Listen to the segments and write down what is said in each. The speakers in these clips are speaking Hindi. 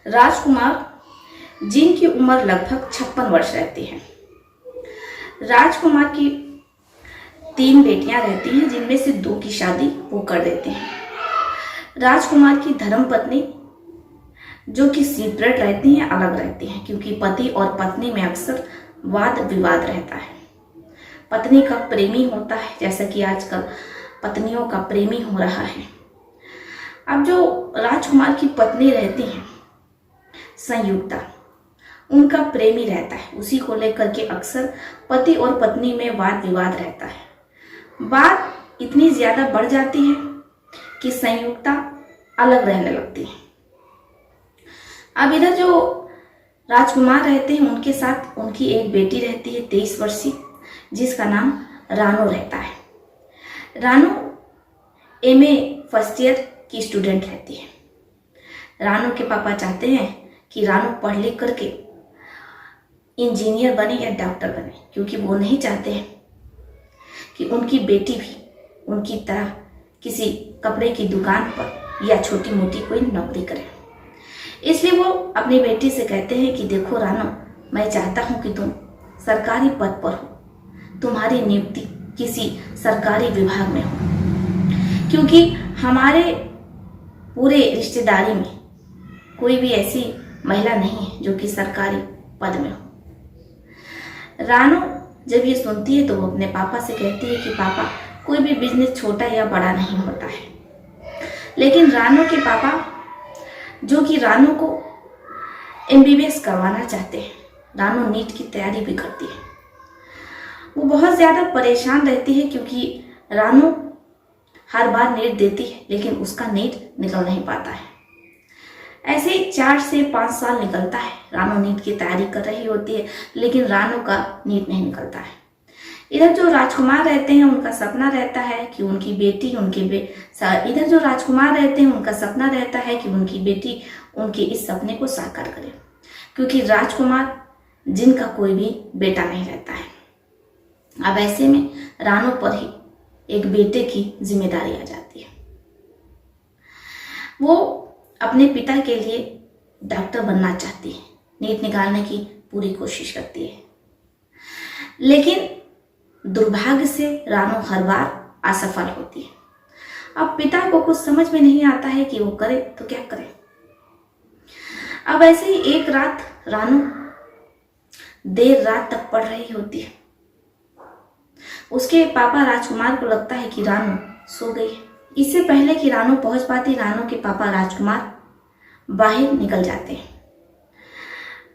राजकुमार जिनकी उम्र लगभग 56 वर्ष रहती है। राजकुमार की 3 बेटियां रहती हैं, जिनमें से 2 की शादी वो कर देते हैं। राजकुमार की धर्मपत्नी जो कि सेपरेट रहती हैं, अलग रहती हैं, क्योंकि पति और पत्नी में अक्सर वाद विवाद रहता है। पत्नी का प्रेमी होता है, जैसा कि आजकल पत्नियों का प्रेमी हो रहा है। अब जो राजकुमार की पत्नी रहती हैं संयुक्ता, उनका प्रेमी रहता है। उसी को लेकर के अक्सर पति और पत्नी में वाद विवाद रहता है। बात इतनी ज्यादा बढ़ जाती है कि संयुक्ता अलग रहने लगती है। अब इधर जो राजकुमार रहते हैं, उनके साथ उनकी एक बेटी रहती है 23 वर्षीय, जिसका नाम रानो रहता है। रानो एमए फर्स्ट ईयर की स्टूडेंट रहती है। रानो के पापा चाहते हैं कि रानो पढ़ लिख करके इंजीनियर बने या डॉक्टर बने, क्योंकि वो नहीं चाहते हैं कि उनकी बेटी भी उनकी तरह किसी कपड़े की दुकान पर या छोटी मोटी कोई नौकरी करे। इसलिए वो अपनी बेटी से कहते हैं कि देखो रानो, मैं चाहता हूं कि तुम सरकारी पद पर हो, तुम्हारी नियुक्ति किसी सरकारी विभाग में हो, क्योंकि हमारे पूरे रिश्तेदारी में कोई भी ऐसी महिला नहीं है जो कि सरकारी पद में हो। रानो जब ये सुनती है तो वो अपने पापा से कहती है कि पापा, कोई भी बिजनेस छोटा या बड़ा नहीं होता है। लेकिन रानो के पापा, जो कि रानो को एमबीबीएस करवाना चाहते हैं, रानो नीट की तैयारी भी करती है, वो बहुत ज़्यादा परेशान रहती है, क्योंकि रानो हर बार नीट देती है लेकिन उसका नीट निकल नहीं पाता है। ऐसे ही 4 से 5 साल निकलता है। रानो नीट की तैयारी कर रही होती है, लेकिन रानो का नीट नहीं निकलता है। इधर जो राजकुमार रहते हैं, उनका सपना रहता है कि उनकी बेटी इधर जो राजकुमार रहते हैं, उनका सपना रहता है कि उनकी बेटी उनके इस सपने को साकार करे, क्योंकि राजकुमार जिनका कोई भी बेटा नहीं रहता है। अब ऐसे में रानो पर ही एक बेटे की जिम्मेदारी आ जाती है। वो अपने पिता के लिए डॉक्टर बनना चाहती है, नीट निकालने की पूरी कोशिश करती है, लेकिन दुर्भाग्य से रानो हर बार असफल होती है। अब पिता को कुछ समझ में नहीं आता है कि वो करे तो क्या करे। अब ऐसे ही एक रात रानो देर रात तक पढ़ रही होती है। उसके पापा राजकुमार को लगता है कि रानो सो गई है। इससे पहले कि रानो पहुंच पाती, रानो के पापा राजकुमार बाहर निकल जाते हैं।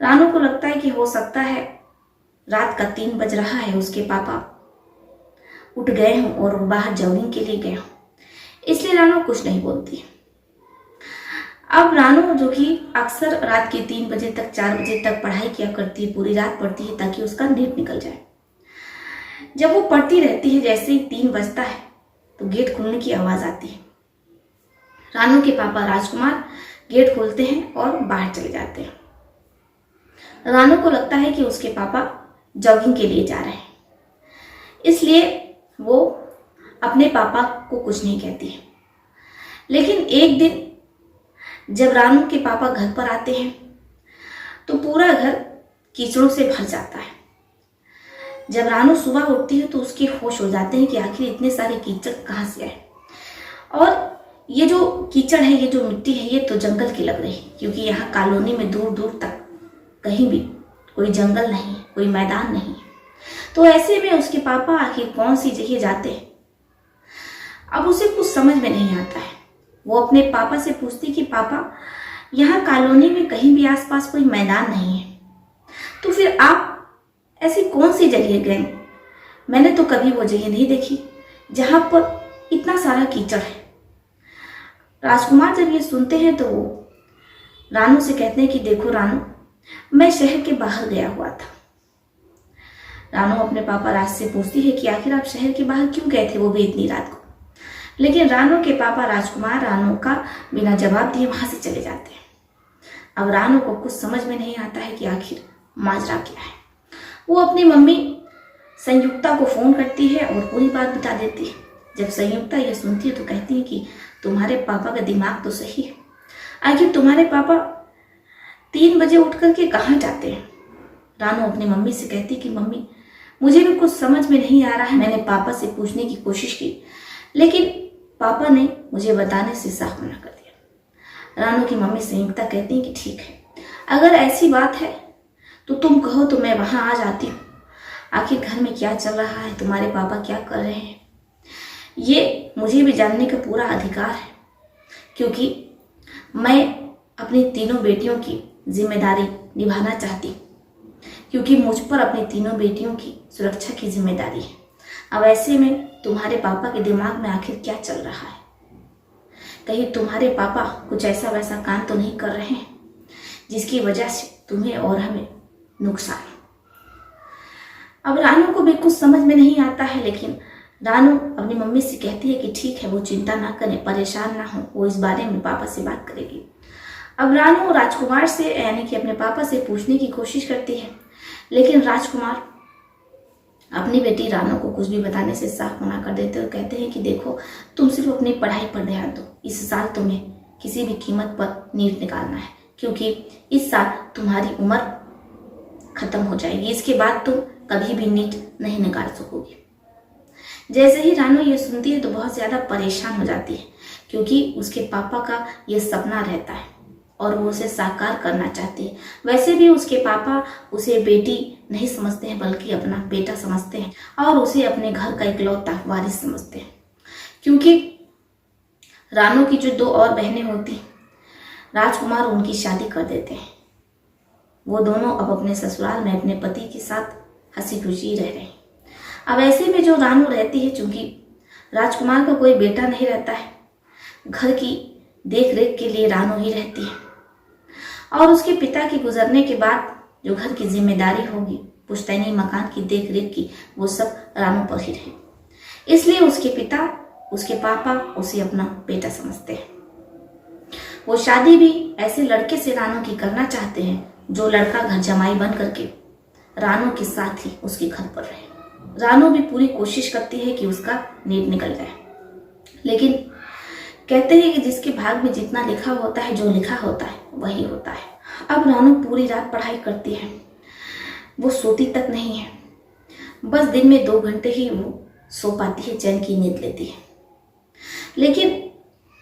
रानो को लगता है कि हो सकता है रात का 3 बज रहा है, उसके पापा उठ गए हों और वो बाहर जॉगिंग के लिए गए हों, इसलिए रानो कुछ नहीं बोलती। अब रानो, जो कि अक्सर रात के 3 बजे तक 4 बजे तक पढ़ाई किया करती है, पूरी रात पढ़ती है ताकि उसका नीट निकल जाए। जब वो पढ़ती रहती है, जैसे ही 3 बजता है तो गेट खुलने की आवाज आती है। रानो के पापा राजकुमार गेट खोलते हैं और बाहर चले जाते हैं। रानो को लगता है कि उसके पापा जॉगिंग के लिए जा रहे हैं, इसलिए वो अपने पापा को कुछ नहीं कहती है। लेकिन एक दिन जब रानो के पापा घर पर आते हैं तो पूरा घर कीचड़ों से भर जाता है। जब रानो सुबह उठती है तो उसके होश हो जाते हैं कि आखिर इतने सारे कीचड़ कहाँ से आए। और ये जो कीचड़ है, ये जो मिट्टी है, ये तो जंगल की लग रही है, क्योंकि यहाँ कॉलोनी में दूर दूर तक कहीं भी कोई जंगल नहीं है, कोई मैदान नहीं है। तो ऐसे में उसके पापा आखिर कौन सी जगह जाते हैं, अब उसे कुछ समझ में नहीं आता है। वो अपने पापा से पूछती कि पापा, यहाँ कॉलोनी में कहीं भी आसपास कोई मैदान नहीं है, तो फिर आप ऐसी कौन सी जगह गए? मैंने तो कभी वो जगह नहीं देखी जहां पर इतना सारा कीचड़ है। राजकुमार जब ये सुनते हैं तो वो रानो से कहते हैं कि देखो रानो, मैं शहर के बाहर गया हुआ था। रानो अपने पापा राज से पूछती है कि आखिर आप शहर के बाहर क्यों गए थे, वो भी इतनी रात को। लेकिन रानो के पापा राजकुमार रानो का बिना जवाब दिए वहां से चले जाते हैं। अब रानो को कुछ समझ में नहीं आता है कि आखिर माजरा क्या है। वो अपनी मम्मी संयुक्ता को फोन करती है और पूरी बात बता देती है। जब संयुक्ता ये सुनती है तो कहती है कि तुम्हारे पापा का दिमाग तो सही है, आखिर तुम्हारे पापा 3 बजे उठ करके कहाँ जाते हैं? रानू अपनी मम्मी से कहती कि मम्मी, मुझे भी कुछ समझ में नहीं आ रहा है। मैंने पापा से पूछने की कोशिश की, लेकिन पापा ने मुझे बताने से साफ मना कर दिया। रानू की मम्मी संयुक्ता कहती है कि ठीक है, अगर ऐसी बात है तो तुम कहो तो मैं वहां आ जाती हूँ। आखिर घर में क्या चल रहा है, तुम्हारे पापा क्या कर रहे हैं, ये मुझे भी जानने का पूरा अधिकार है, क्योंकि मैं अपनी तीनों बेटियों की जिम्मेदारी निभाना चाहती, क्योंकि मुझ पर अपनी तीनों बेटियों की सुरक्षा की जिम्मेदारी है। अब ऐसे में तुम्हारे पापा के दिमाग में आखिर क्या चल रहा है? कहीं तुम्हारे पापा कुछ ऐसा वैसा काम तो नहीं कर रहे हैं जिसकी वजह से तुम्हें और हमें नुकसान? अब रानू को भी कुछ समझ में नहीं आता है, लेकिन रानू अपनी मम्मी से कहती है कि ठीक है, वो चिंता ना करें, परेशान ना हो, वो इस बारे में पापा से बात करेगी। अब रानू राजकुमार से यानी कि अपने पापा से पूछने की कोशिश करती है, लेकिन राजकुमार अपनी बेटी रानू को कुछ भी बताने से साफ मना कर देते और कहते हैं कि देखो, तुम सिर्फ अपनी पढ़ाई पर ध्यान दो। इस साल तुम्हें किसी भी कीमत पर नीट निकालना है, क्योंकि इस साल तुम्हारी उम्र खत्म हो जाएगी। इसके बाद तुम कभी भी नीट नहीं निकाल सकोगी। जैसे ही रानू ये सुनती है तो बहुत ज़्यादा परेशान हो जाती है, क्योंकि उसके पापा का ये सपना रहता है और वो उसे साकार करना चाहती है। वैसे भी उसके पापा उसे बेटी नहीं समझते हैं, बल्कि अपना बेटा समझते हैं और उसे अपने घर का इकलौता वारिस समझते हैं। क्योंकि रानू की जो 2 और बहनें होती, राजकुमार उनकी शादी कर देते हैं। वो दोनों अब अपने ससुराल में अपने पति के साथ हंसी खुशी रह रहे हैं। अब ऐसे में जो रानू रहती है, चूंकि राजकुमार का कोई बेटा नहीं रहता है, घर की देख रेख के लिए रानू ही रहती है और उसके पिता के गुजरने के बाद जो घर की जिम्मेदारी होगी, पुश्तैनी मकान की देख रेख की, वो सब रानू पर ही रहे। इसलिए उसके पिता, उसके पापा उसे अपना बेटा समझते हैं। वो शादी भी ऐसे लड़के से रानू की करना चाहते हैं जो लड़का घर जमाई बन करके रानू के साथ ही उसके घर पर रहे। रानू भी पूरी कोशिश करती है कि उसका नीट निकल जाए, लेकिन कहते हैं कि जिसके भाग में जितना लिखा होता है, जो लिखा होता है वही होता है। अब रानू पूरी रात पढ़ाई करती है, वो सोती तक नहीं है। बस दिन में 2 घंटे ही वो सो पाती है, चैन की नींद लेती है। लेकिन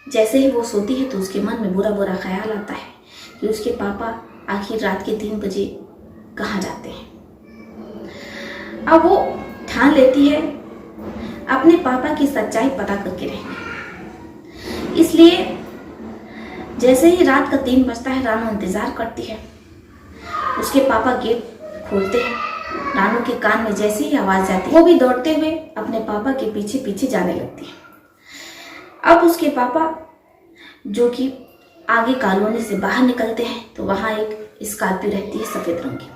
जैसे ही वो सोती है तो उसके मन में बुरा बुरा ख्याल आता है कि उसके पापा आखिर रात के 3 बजे कहाँ जाते हैं। अब वो ठान लेती है अपने पापा की सच्चाई पता करके रहेंगे। इसलिए जैसे ही रात का 3 बजता है, रानू इंतजार करती है। उसके पापा गेट खोलते हैं। रानू के कान में जैसे ही आवाज जाती है, वो भी दौड़ते हुए अपने पापा के पीछे पीछे जाने लगती है। अब उसके पापा जो कि आगे कॉलोनी से बाहर निकलते हैं तो वहां एक स्कॉर्पियो रहती है सफेद रंग की।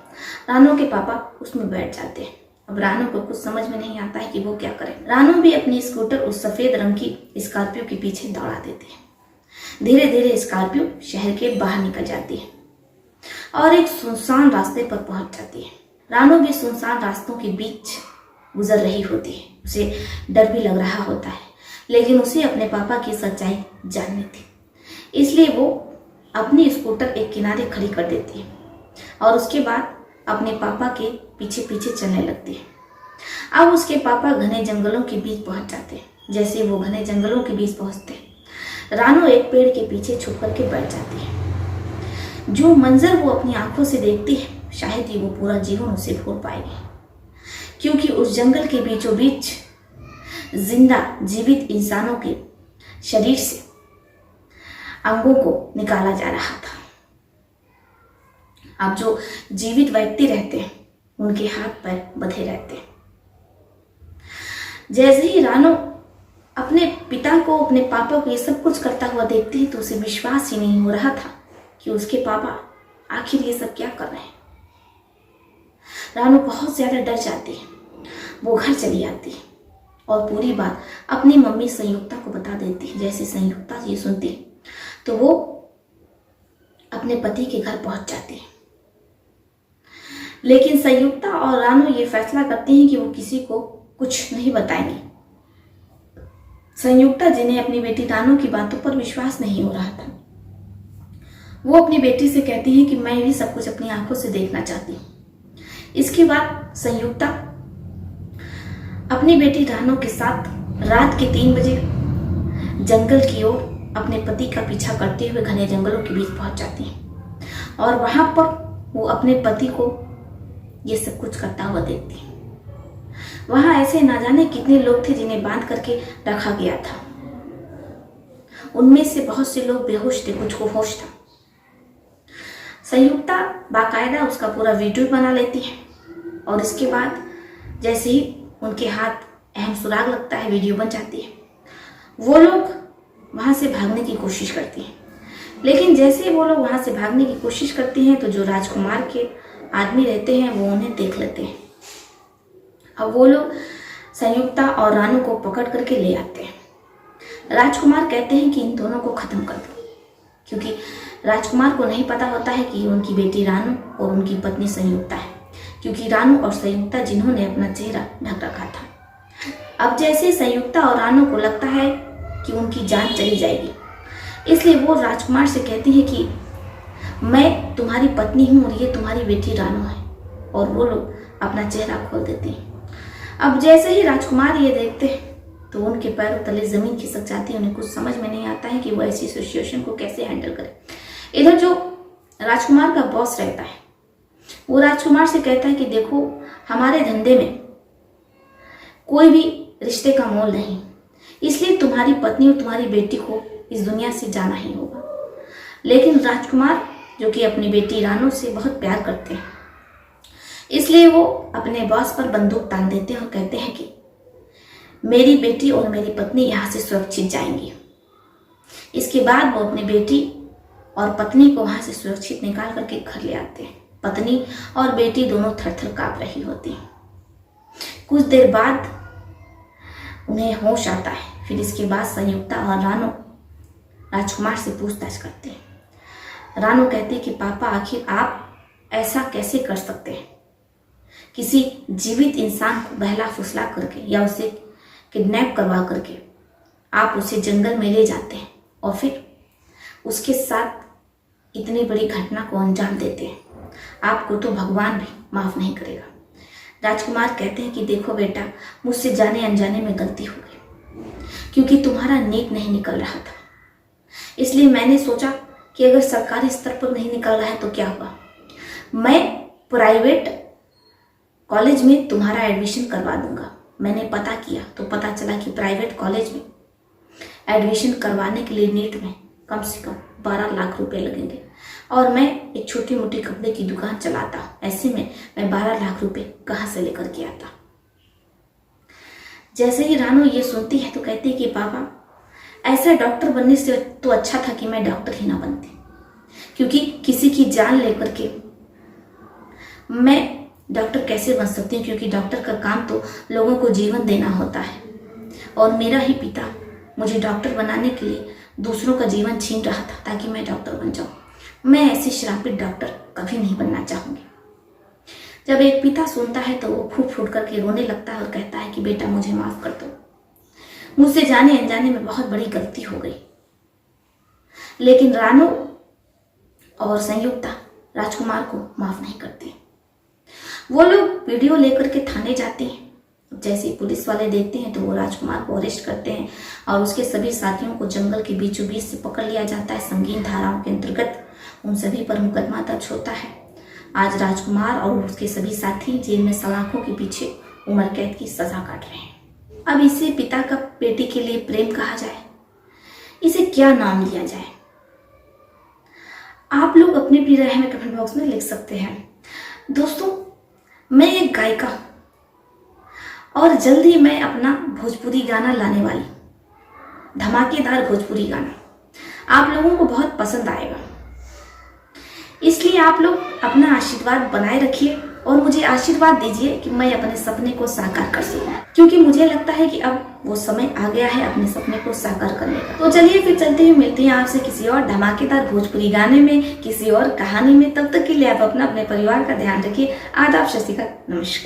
रानू के पापा उसमें बैठ जाते हैं। अब रानू को कुछ समझ में नहीं आता है कि वो क्या करे। रानू भी अपनी स्कूटर उस सफेद रंग की स्कॉर्पियो के पीछे दौड़ा देती है। धीरे धीरे स्कॉर्पियो शहर के बाहर निकल जाती है और एक सुनसान रास्ते पर पहुंच जाती है। रानू भी सुनसान रास्तों के बीच गुजर रही होती है। उसे डर भी लग रहा होता है, लेकिन उसे अपने पापा की सच्चाई जाननी थी। इसलिए वो अपनी स्कूटर एक किनारे खड़ी कर देती है और उसके बाद अपने पापा के पीछे पीछे चलने लगती है। अब उसके पापा घने जंगलों के बीच पहुंच जाते हैं। जैसे वो घने जंगलों के बीच पहुंचते हैं, रानू एक पेड़ के पीछे छुप करके बैठ जाती है। जो मंजर वो अपनी आंखों से देखती है, शायद ही वो पूरा जीवन उसे भूल पाएगी, क्योंकि उस जंगल के बीचों बीच जिंदा जीवित इंसानों के शरीर से अंगों को निकाला जा रहा था। अब जो जीवित व्यक्ति रहते हैं उनके हाथ पैर बंधे रहते हैं। जैसे ही रानू अपने पिता को, अपने पापा को ये सब कुछ करता हुआ देखती है तो उसे विश्वास ही नहीं हो रहा था कि उसके पापा आखिर ये सब क्या कर रहे हैं। रानू बहुत ज्यादा डर जाती है। वो घर चली आती है और पूरी बात अपनी मम्मी संयुक्ता को बता देती है। जैसे संयुक्ता ये सुनती है तो वो अपने पति के घर पहुंच जाती है। लेकिन संयुक्ता और रानू ये फैसला करती हैं कि वो किसी को कुछ नहीं बताएंगी। संयुक्ता, जिन्हें अपनी बेटी रानू की बातों पर विश्वास नहीं हो रहा था, वो अपनी बेटी से कहती है कि मैं भी सब कुछ अपनी आंखों से देखना चाहती हूँ। इसके बाद संयुक्ता अपनी बेटी रानो के साथ रात के 3 बजे जंगल की ओर अपने पति का पीछा करते हुए घने जंगलों के बीच पहुंच जाती है और वहां पर वो अपने पति को ये सब कुछ करता हुआ देखती है। वहां ऐसे ना जाने कितने लोग थे जिन्हें बांध करके रखा गया था। उनमें से बहुत से लोग बेहोश थे, कुछ को होश था। संयुक्ता बाकायदा उसका पूरा वीडियो बना लेती है और इसके बाद जैसे ही उनके हाथ अहम सुराग लगता है, वीडियो बन जाती है। वो लोग वहां से भागने की कोशिश करती हैं, लेकिन जैसे ही वो लोग वहां से भागने की कोशिश करती हैं तो जो राजकुमार के आदमी रहते हैं वो उन्हें देख लेते हैं। अब वो लोग संयुक्ता और रानू को पकड़ करके ले आते हैं। राजकुमार कहते हैं कि इन दोनों को खत्म कर दो, क्योंकि राजकुमार को नहीं पता होता है कि उनकी बेटी रानू और उनकी पत्नी संयुक्ता है, क्योंकि रानू और संयुक्ता जिन्होंने अपना चेहरा ढक रखा था। अब जैसे संयुक्ता और रानू को लगता है कि उनकी जान चली जाएगी, इसलिए वो राजकुमार से कहती है कि मैं तुम्हारी पत्नी हूँ और ये तुम्हारी बेटी रानू है, और वो लोग अपना चेहरा खोल देती हैं। अब जैसे ही राजकुमार ये देखते हैं तो उनके पैरों तले जमीन खिसक जाती है। उन्हें कुछ समझ में नहीं आता है कि वो ऐसी सिचुएशन को कैसे हैंडल करे। इधर जो राजकुमार का बॉस रहता है वो राजकुमार से कहता है कि देखो, हमारे धंधे में कोई भी रिश्ते का मोल नहीं, इसलिए तुम्हारी पत्नी और तुम्हारी बेटी को इस दुनिया से जाना ही होगा। लेकिन राजकुमार जो कि अपनी बेटी रानू से बहुत प्यार करते हैं, इसलिए वो अपने बॉस पर बंदूक तान देते हैं और कहते हैं कि मेरी बेटी और मेरी पत्नी यहाँ से सुरक्षित जाएंगी। इसके बाद वो अपनी बेटी और पत्नी को वहां से सुरक्षित निकाल करके घर ले आते हैं। पत्नी और बेटी दोनों थर-थर कांप रही होती हैं। कुछ देर बाद उन्हें होश आता है। फिर इसके बाद संयुक्ता और रानू राजकुमार से पूछताछ करते हैं। रानू कहती है कि पापा, आखिर आप ऐसा कैसे कर सकते हैं? किसी जीवित इंसान को बहला फुसला करके या उसे किडनैप करवा करके आप उसे जंगल में ले जाते हैं और फिर उसके साथ इतनी बड़ी घटना को अंजाम देते हैं। आपको तो भगवान भी माफ नहीं करेगा। राजकुमार कहते हैं कि देखो बेटा, मुझसे जाने अनजाने में गलती हो गई, क्योंकि तुम्हारा नीट नहीं निकल रहा था। इसलिए मैंने सोचा कि अगर सरकारी स्तर पर नहीं निकल रहा है तो क्या हुआ, मैं प्राइवेट कॉलेज में तुम्हारा एडमिशन करवा दूंगा। मैंने पता किया तो पता चला कि प्राइवेट कॉलेज में एडमिशन करवाने के लिए नीट में कम से कम 12 लाख रुपए लगेंगे, और मैं एक छोटी मोटी कपड़े की दुकान चलाता हूँ। ऐसे में मैं 12 लाख रुपए कहाँ से लेकर के आता? जैसे ही रानू ये सुनती है तो कहती है कि पापा, ऐसा डॉक्टर बनने से तो अच्छा था कि मैं डॉक्टर ही ना बनती, क्योंकि किसी की जान लेकर के मैं डॉक्टर कैसे बन सकती हूँ? क्योंकि डॉक्टर का काम तो लोगों को जीवन देना होता है, और मेरा ही पिता मुझे डॉक्टर बनाने के लिए दूसरों का जीवन छीन रहा था ताकि मैं डॉक्टर बन जाऊं। मैं ऐसे श्रापित डॉक्टर कभी नहीं बनना चाहूंगी। जब एक पिता सुनता है तो वो फूट फूट करके रोने लगता है और कहता है कि बेटा, मुझे माफ कर दो, मुझसे जाने अनजाने में बहुत बड़ी गलती हो गई। लेकिन रानू और संयुक्ता राजकुमार को माफ नहीं करते। वो लोग वीडियो लेकर के थाने जाते हैं। जैसे ही पुलिस वाले देखते हैं तो वो राजकुमार को अरेस्ट करते हैं और उसके सभी साथियों को जंगल के बीचों बीच से पकड़ लिया जाता है। संगीन धाराओं के अंतर्गत उन सभी पर मुकदमा दर्ज होता है। आज राजकुमार और उसके सभी साथी जेल में सलाखों के पीछे उम्र कैद की सजा काट रहे हैं। अब इसे पिता का बेटी के लिए प्रेम कहा जाए, इसे क्या नाम दिया जाए? आप लोग अपनी भी राय में कमेंट बॉक्स में लिख सकते हैं। दोस्तों, मैं एक गायिका और जल्द ही मैं अपना भोजपुरी गाना लाने वाली, धमाकेदार भोजपुरी गाना आप लोगों को बहुत पसंद आएगा। इसलिए आप लोग अपना आशीर्वाद बनाए रखिए और मुझे आशीर्वाद दीजिए कि मैं अपने सपने को साकार कर सकूं, क्योंकि मुझे लगता है कि अब वो समय आ गया है अपने सपने को साकार करने का। तो चलिए फिर चलते हुए मिलते हैं आपसे किसी और धमाकेदार भोजपुरी गाने में, किसी और कहानी में। तब तक के लिए आप अपने परिवार का ध्यान रखिए। आदाब, सत श्री अकाल, नमस्कार।